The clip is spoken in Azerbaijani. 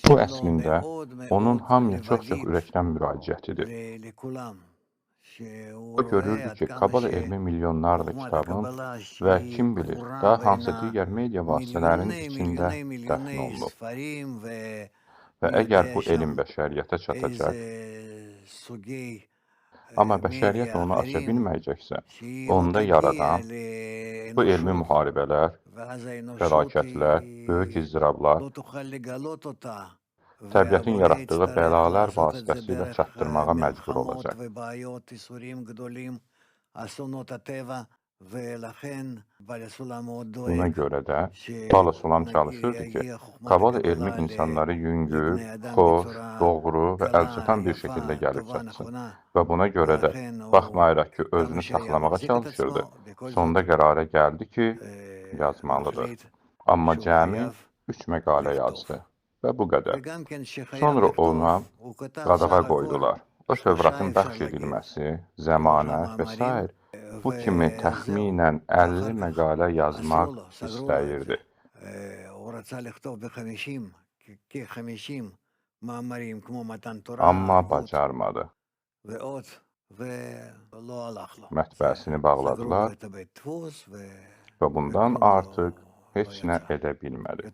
Bu əslində onun hamıya çox-çox ürəkdən müraciətidir. O görürdü ki, Kabala elmi milyonlarla kitabın və kim bilir, daha hansı digər media vasitələrinin içində dəfn olunub. Və əgər bu elm bəşəriyyətə çatacaq, amma bəşəriyyət onu aça bilməyəcəksə, onda yaradan bu elmi müharibələr, fəlakətlər, böyük izdırablar, təbiətin yaratdığı bəlalar vasitəsilə çatdırmağa məcbur olacaq. Buna görə də Bala Sulam çalışırdı ki, Kabala elmi insanları yüngül, xoş, doğru və əlçatan bir şəkildə gəlib çatsın. Və buna görə də, baxmayaraq ki, özünü saxlamağa çalışırdı, sonda qərara gəldi ki, yazmalıdır. Amma cəmi 3 məqalə yazdı və bu qədər. Sonra ona qadağa qoydular. O Tövratın bəxş edilməsi, zəmanət və s. bu kimi təxminən 50 məqalə yazmaq istəyirdi. Amma bacarmadı. Mətbəəsini bağladılar və bundan artıq heç nə edə bilmədi.